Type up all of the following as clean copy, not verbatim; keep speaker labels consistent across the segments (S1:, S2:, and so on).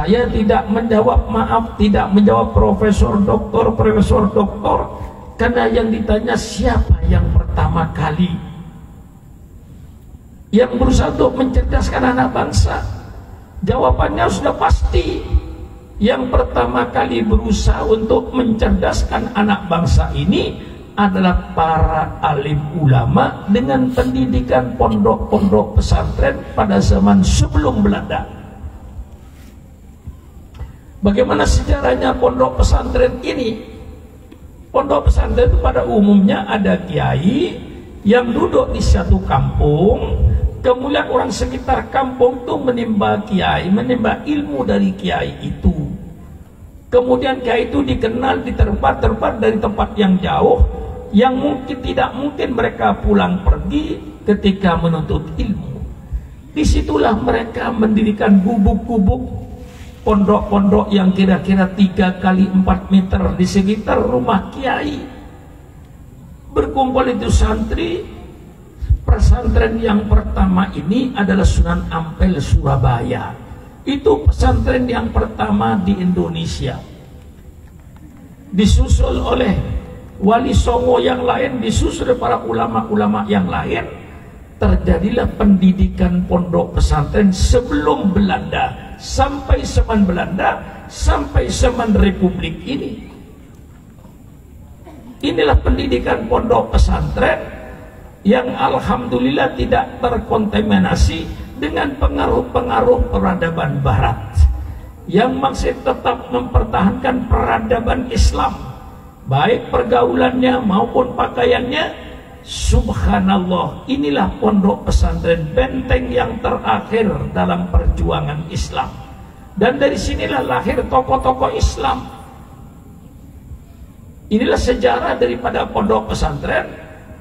S1: Saya tidak menjawab, maaf, tidak menjawab profesor doktor, karena yang ditanya siapa yang pertama kali yang berusaha untuk mencerdaskan anak bangsa. Jawabannya sudah pasti. Yang pertama kali berusaha untuk mencerdaskan anak bangsa ini adalah para alim ulama dengan pendidikan pondok-pondok pesantren pada zaman sebelum Belanda. Bagaimana sejarahnya pondok pesantren ini? Pondok pesantren itu pada umumnya ada kiai yang duduk di satu kampung, kemudian orang sekitar kampung itu menimba kiai, menimba ilmu dari kiai itu. Kemudian kiai itu dikenal di tempat-tempat dari tempat yang jauh, yang tidak mungkin mereka pulang pergi ketika menuntut ilmu. Disitulah mereka mendirikan gubuk-gubuk, pondok-pondok yang kira-kira 3 kali 4 meter di sekitar rumah kiai. Berkumpul itu santri. Pesantren yang pertama ini adalah Sunan Ampel, Surabaya. Itu pesantren yang pertama di Indonesia. Disusul oleh Wali Songo yang lain, disusul para ulama-ulama yang lain. Terjadilah pendidikan pondok pesantren sebelum Belanda, sampai zaman Belanda, sampai zaman Republik ini. Inilah pendidikan pondok pesantren yang alhamdulillah tidak terkontaminasi dengan pengaruh-pengaruh peradaban barat, yang masih tetap mempertahankan peradaban Islam, baik pergaulannya maupun pakaiannya. Subhanallah, inilah pondok pesantren, benteng yang terakhir dalam perjuangan Islam. Dan dari sinilah lahir tokoh-tokoh Islam. Inilah sejarah daripada pondok pesantren.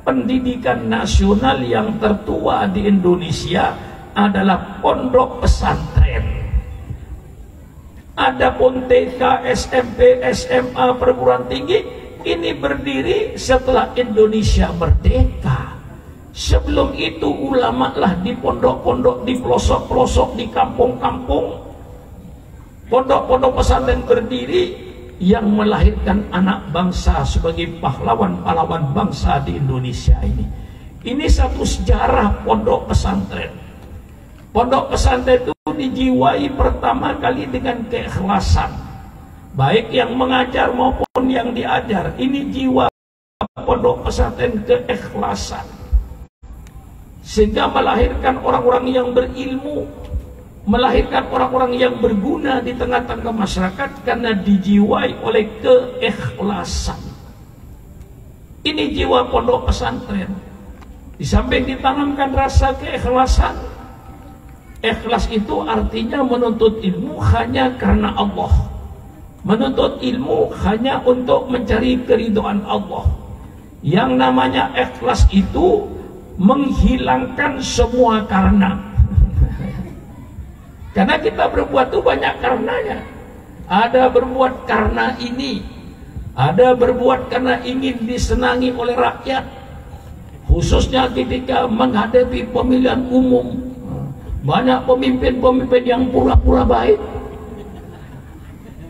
S1: Pendidikan nasional yang tertua di Indonesia adalah pondok pesantren. Adapun TK, SMP, SMA, perguruan tinggi ini berdiri setelah Indonesia merdeka. Sebelum itu ulama lah di pondok-pondok, di pelosok-pelosok, di kampung-kampung. Pondok-pondok pesantren berdiri yang melahirkan anak bangsa sebagai pahlawan-pahlawan bangsa di Indonesia ini. Ini satu sejarah pondok pesantren. Pondok pesantren itu dijiwai pertama kali dengan keikhlasan, baik yang mengajar maupun yang diajar. Ini jiwa pondok pesantren, keikhlasan, sehingga melahirkan orang-orang yang berilmu, melahirkan orang-orang yang berguna di tengah-tengah masyarakat karena dijiwai oleh keikhlasan. Ini jiwa pondok pesantren. Di samping ditanamkan rasa keikhlasan, ikhlas itu artinya menuntut ilmu hanya karena Allah, menuntut ilmu hanya untuk mencari keridhaan Allah. Yang namanya ikhlas itu menghilangkan semua karena. Karena kita berbuat itu banyak karenanya. Ada berbuat karena ini, ada berbuat karena ingin disenangi oleh rakyat, khususnya ketika menghadapi pemilihan umum. Banyak pemimpin-pemimpin yang pura-pura baik,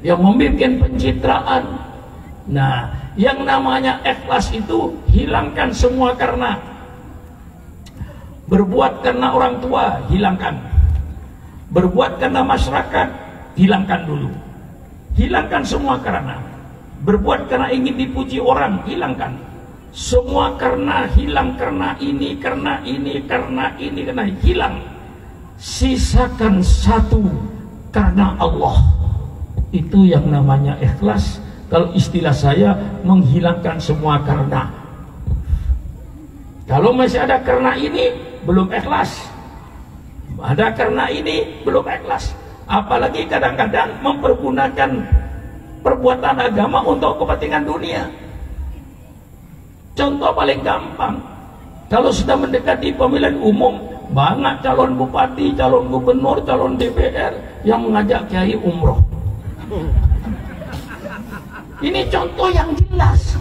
S1: yang membuat pencitraan. Nah, yang namanya ikhlas itu hilangkan semua karena. Berbuat karena orang tua, hilangkan. Berbuat karena masyarakat, hilangkan dulu. Hilangkan semua karena. Berbuat karena ingin dipuji orang, hilangkan. Semua karena, hilang karena ini, karena ini, karena ini, karena hilang. Sisakan satu karena Allah. Itu yang namanya ikhlas. Kalau istilah saya, menghilangkan semua karena. Kalau masih ada karena ini, belum ikhlas. Ada karena ini, belum ikhlas. Apalagi kadang-kadang mempergunakan perbuatan agama untuk kepentingan dunia. Contoh paling gampang, kalau sudah mendekati pemilihan umum, banyak calon bupati, calon gubernur, calon DPR yang mengajak kiai umroh. Ini contoh yang jelas,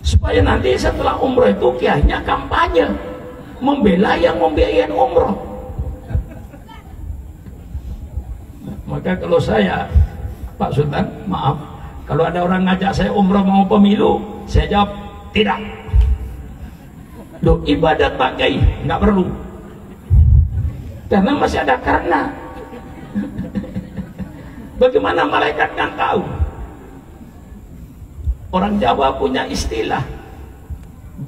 S1: supaya nanti setelah umroh itu kiainya kampanye membela yang membiayain umroh. Maka kalau saya, Pak Sultan, maaf, kalau ada orang ngajak saya umrah mau pemilu, saya jawab tidak. Loh, ibadat Pak Kiai nggak perlu, karena masih ada karena. Bagaimana malaikat kan tahu? Orang Jawa punya istilah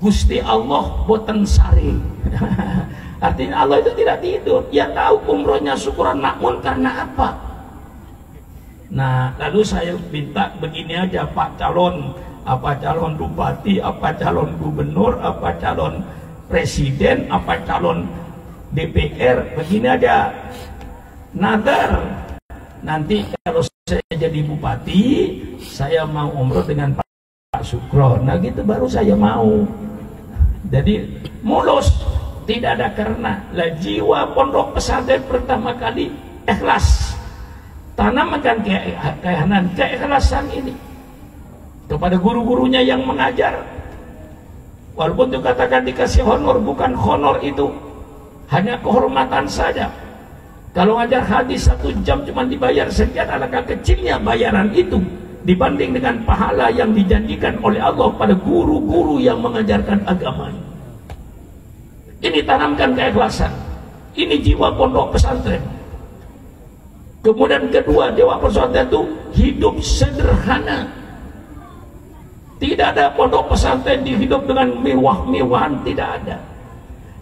S1: Gusti Allah boten sari. Artinya Allah itu tidak tidur. Dia tahu umrohnya syukuran makmun karena apa. Nah, lalu saya minta begini aja, Pak calon, apa calon bupati, apa calon gubernur, apa calon presiden, apa calon DPR, begini aja. Nadar, nanti kalau saya jadi bupati, saya mau umroh dengan Pak Sukron. Nah gitu baru saya mau. Jadi mulus, tidak ada karena. Lah jiwa pondok pesantren pertama kali ikhlas. Tanamkan keikhlasan ini kepada guru-gurunya yang mengajar. Walaupun itu katakan dikasih honor, bukan honor itu hanya kehormatan saja. Kalau ngajar hadis 1 jam cuma dibayar sekian, alangkah kecilnya bayaran itu dibanding dengan pahala yang dijanjikan oleh Allah pada guru-guru yang mengajarkan agama. Ini tanamkan keikhlasan. Ini jiwa pondok pesantren. Kemudian kedua, jiwa pesantren itu hidup sederhana. Tidak ada pondok pesantren dihidup dengan mewah-mewahan, tidak ada.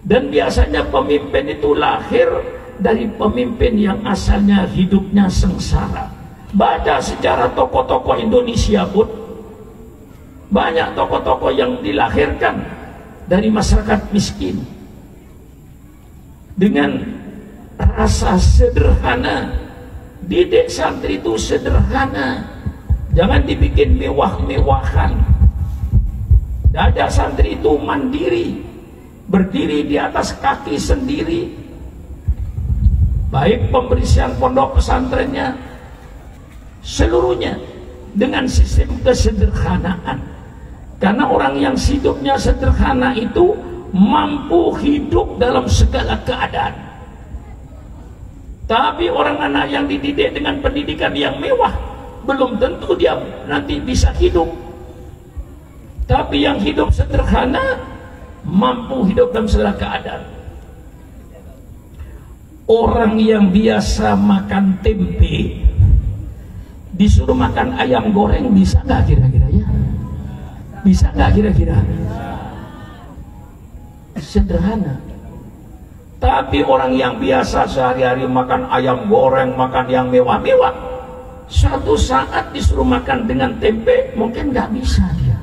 S1: Dan biasanya pemimpin itu lahir dari pemimpin yang asalnya hidupnya sengsara. Baca sejarah tokoh-tokoh Indonesia pun banyak tokoh-tokoh yang dilahirkan dari masyarakat miskin dengan rasa sederhana. Didik santri itu sederhana, jangan dibikin mewah-mewahan. Didik santri itu mandiri, berdiri di atas kaki sendiri. Baik pembersihan pondok pesantrennya, seluruhnya dengan sistem kesederhanaan. Karena orang yang hidupnya sederhana itu mampu hidup dalam segala keadaan. Tapi orang anak yang dididik dengan pendidikan yang mewah, belum tentu dia nanti bisa hidup. Tapi yang hidup sederhana mampu hidup dalam segala keadaan. Orang yang biasa makan tempe disuruh makan ayam goreng, bisa nggak kira-kira ya? Bisa nggak kira-kira? Sederhana. Tapi orang yang biasa sehari-hari makan ayam goreng, makan yang mewah-mewah, suatu saat disuruh makan dengan tempe, mungkin nggak bisa dia.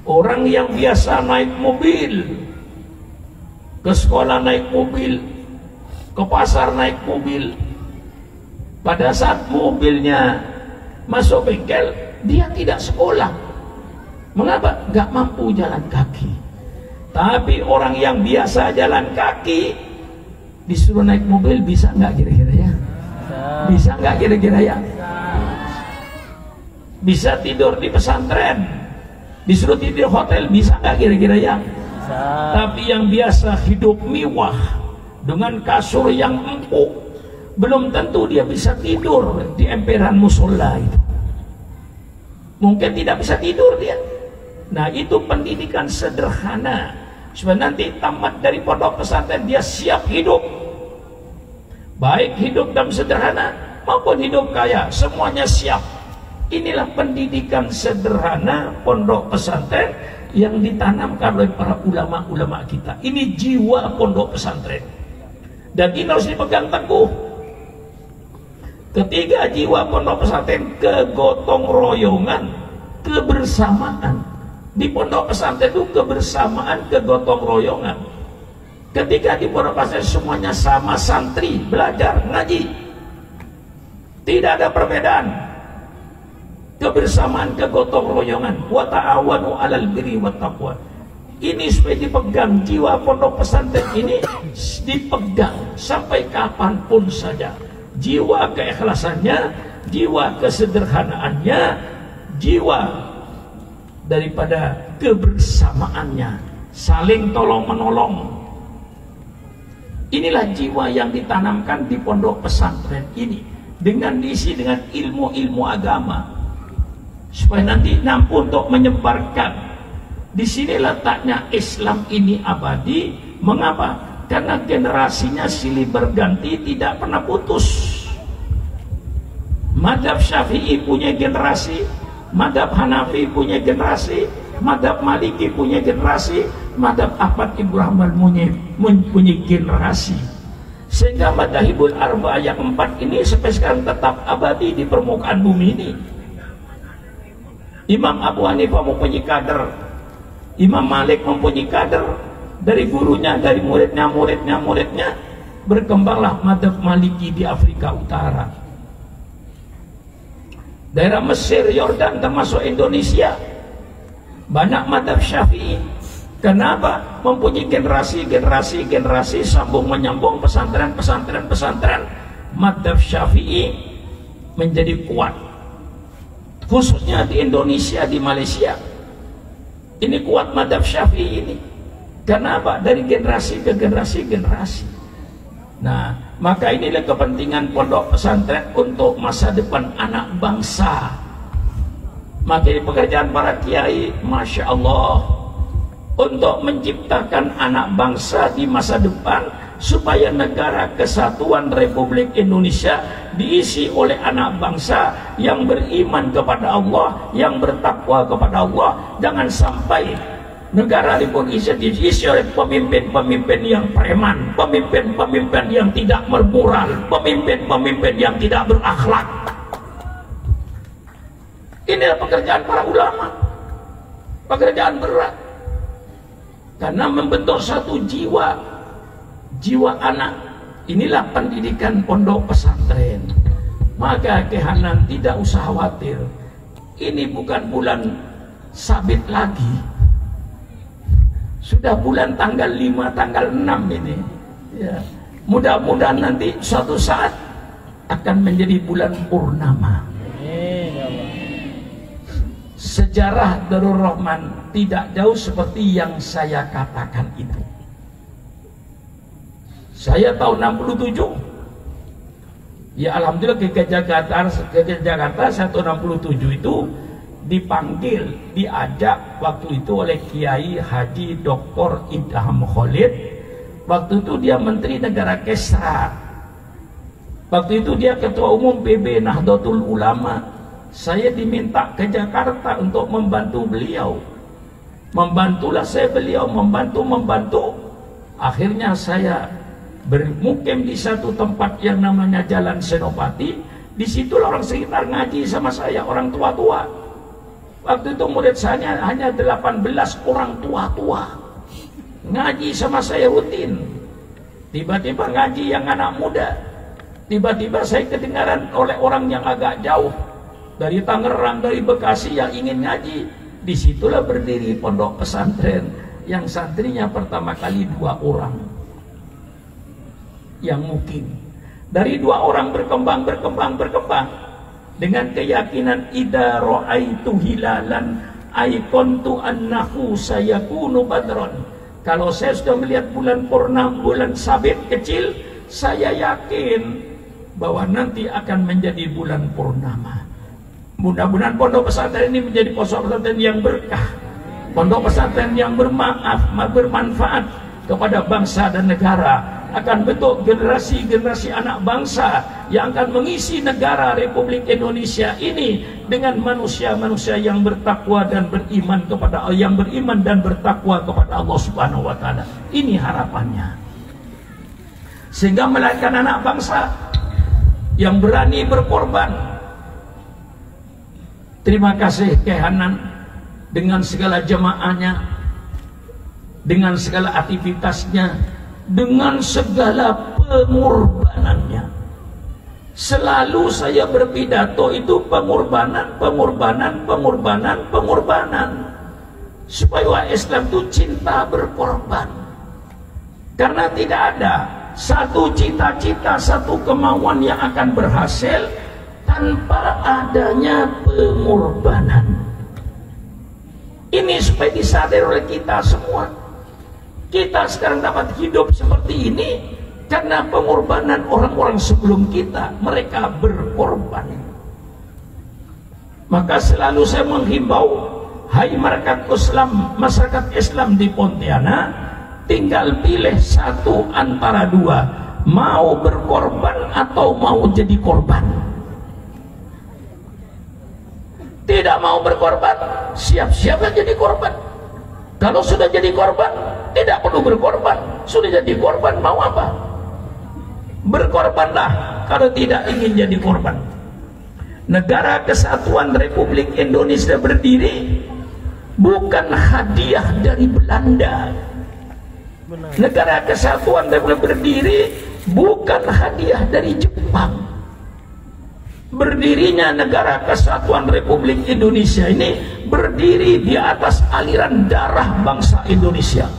S1: Orang yang biasa naik mobil, ke sekolah naik mobil, ke pasar naik mobil, pada saat mobilnya masuk bengkel, dia tidak sekolah. Mengapa? Nggak mampu jalan kaki. Tapi orang yang biasa jalan kaki disuruh naik mobil, bisa nggak kira-kira ya? Bisa nggak kira-kira ya? Bisa tidur di pesantren, disuruh tidur hotel, bisa nggak kira-kira ya? Tapi yang biasa hidup mewah dengan kasur yang empuk, belum tentu dia bisa tidur di emperan musola itu. Mungkin tidak bisa tidur dia. Nah itu pendidikan sederhana. Supaya nanti tamat dari pondok pesantren dia siap hidup, baik hidup dalam sederhana maupun hidup kaya, semuanya siap. Inilah pendidikan sederhana pondok pesantren yang ditanamkan oleh para ulama-ulama kita. Ini jiwa pondok pesantren, dan ini harus dipegang teguh. Ketiga, jiwa pondok pesantren kegotong royongan, kebersamaan. Di pondok pesantren itu kebersamaan, kegotong royongan. Ketika di pondok pesantren semuanya sama, santri belajar ngaji, tidak ada perbedaan. Kebersamaan, kegotong royongan. Wa ta'awanu 'alal birri wat taqwa. Ini supaya dipegang, jiwa pondok pesantren ini dipegang sampai kapanpun saja. Jiwa keikhlasannya, jiwa kesederhanaannya, jiwa daripada kebersamaannya, saling tolong menolong. Inilah jiwa yang ditanamkan di pondok pesantren ini, dengan diisi dengan ilmu-ilmu agama, supaya nanti mampu untuk menyebarkan. Di sini letaknya Islam ini abadi. Mengapa? Karena generasinya silih berganti, tidak pernah putus. Madhab Syafi'i punya generasi, madhab Hanafi punya generasi, madhab Maliki punya generasi, madhab Ahmad Ibn Hanbal punya generasi. Sehingga madhabul arba yang 4 ini sampai sekarang tetap abadi di permukaan bumi ini. Imam Abu Hanifah mempunyai kader, Imam Malik mempunyai kader, dari gurunya, dari muridnya, berkembanglah madhab Maliki di Afrika Utara. Daerah Mesir, Yordan, termasuk Indonesia, banyak madhab Syafi'i. Kenapa? Mempunyai generasi, sambung menyambung pesantren. Madhab Syafi'i menjadi kuat, khususnya di Indonesia, di Malaysia. Ini kuat madhab Syafi'i ini. Kenapa? Dari generasi ke generasi. Nah, maka inilah kepentingan pondok pesantren untuk masa depan anak bangsa. Maka ini pekerjaan para kiai, Masya Allah, untuk menciptakan anak bangsa di masa depan, supaya negara kesatuan Republik Indonesia diisi oleh anak bangsa yang beriman kepada Allah, yang bertakwa kepada Allah. Jangan sampai negara Republik Indonesia diisi oleh pemimpin-pemimpin yang preman, pemimpin-pemimpin yang tidak bermoral, pemimpin-pemimpin yang tidak berakhlak. Inilah pekerjaan para ulama, pekerjaan berat, karena membentuk satu jiwa anak. Inilah pendidikan pondok pesantren. Maka kehanan tidak usah khawatir, ini bukan bulan sabit lagi, sudah bulan tanggal 5, tanggal 6 ini ya. Mudah-mudahan nanti suatu saat akan menjadi bulan purnama. Sejarah Darul Rahman tidak jauh seperti yang saya katakan itu. Saya tahun 67, ya alhamdulillah ke Jakarta saya tahun 67 itu dipanggil, diajak waktu itu oleh Kiai Haji Dr. Idham Khalid. Waktu itu dia Menteri Negara Kesra, waktu itu dia Ketua Umum PB Nahdlatul Ulama. Saya diminta ke Jakarta untuk membantu beliau. Membantulah saya beliau, membantu. Akhirnya saya bermukim di satu tempat yang namanya Jalan Senopati. Di situ orang sekitar ngaji sama saya, orang tua-tua. Waktu itu murid saya hanya 18 orang tua-tua. Ngaji sama saya rutin. Tiba-tiba ngaji yang anak muda. Tiba-tiba saya kedengaran oleh orang yang agak jauh, dari Tangerang, dari Bekasi, yang ingin ngaji. Disitulah berdiri pondok pesantren yang santrinya pertama kali 2 orang yang mukim. Dari 2 orang berkembang dengan keyakinan idza ra'aitu hilalan aiqantu annahu sayakunu badron. Kalau saya sudah melihat bulan purnama, bulan sabit kecil, saya yakin bahwa nanti akan menjadi bulan purnama. Mudah-mudahan pondok pesantren ini menjadi pondok pesantren yang berkah, pondok pesantren yang bermanfaat kepada bangsa dan negara, akan bentuk generasi-generasi anak bangsa yang akan mengisi negara Republik Indonesia ini dengan manusia-manusia yang bertakwa dan beriman kepada Allah, yang beriman dan bertakwa kepada Allah Subhanahu wa taala. Ini harapannya. Sehingga melahirkan anak bangsa yang berani berkorban. Terima kasih Kehanan dengan segala jemaahnya, dengan segala aktivitasnya, dengan segala pengorbanannya. Selalu saya berpidato itu pengorbanan. Supaya Islam itu cinta berkorban. Karena tidak ada satu cita-cita, satu kemauan yang akan berhasil tanpa adanya pengorbanan. Ini supaya disadari oleh kita semua. Kita sekarang dapat hidup seperti ini Karena pengorbanan orang-orang sebelum kita, mereka berkorban. Maka selalu saya menghimbau, hai masyarakat Islam di Pontianak, tinggal pilih satu antara dua, mau berkorban atau mau jadi korban. Tidak mau berkorban, siap-siap jadi korban. Kalau sudah jadi korban, tidak perlu berkorban. Sudah jadi korban, mau apa? Berkorbanlah kalau tidak ingin jadi korban. Negara Kesatuan Republik Indonesia berdiri bukan hadiah dari Belanda. Negara Kesatuan Republik berdiri bukan hadiah dari Jepang. Berdirinya Negara Kesatuan Republik Indonesia ini berdiri di atas aliran darah bangsa Indonesia,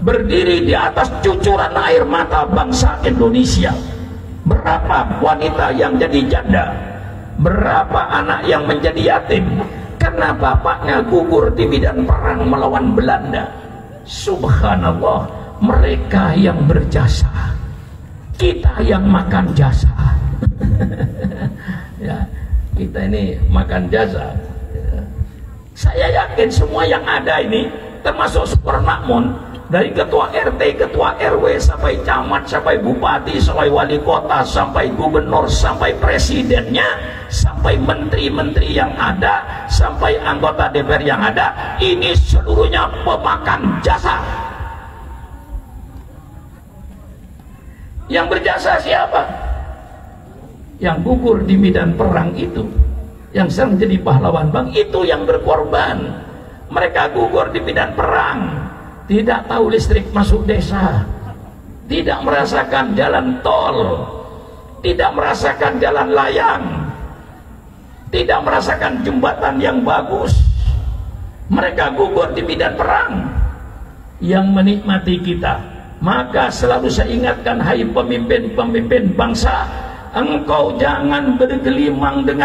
S1: berdiri di atas cucuran air mata bangsa Indonesia. Berapa wanita yang jadi janda, berapa anak yang menjadi yatim karena bapaknya gugur di medan perang melawan Belanda. Subhanallah, mereka yang berjasa, kita yang makan jasa. Ya, kita ini makan jasa. Saya yakin semua yang ada ini, termasuk Supermakmun, dari ketua RT, ketua RW, sampai camat, sampai bupati, sampai wali kota, sampai gubernur, sampai presidennya, sampai menteri-menteri yang ada, sampai anggota DPR yang ada, ini seluruhnya pemakan jasa. Yang berjasa siapa? Yang gugur di medan perang itu, yang sedang jadi pahlawan bang, itu yang berkorban. Mereka gugur di medan perang, tidak tahu listrik masuk desa, tidak merasakan jalan tol, tidak merasakan jalan layang, tidak merasakan jembatan yang bagus. Mereka gugur di medan perang, yang menikmati kita. Maka selalu saya ingatkan, hai pemimpin-pemimpin bangsa, engkau jangan bergelimang dengan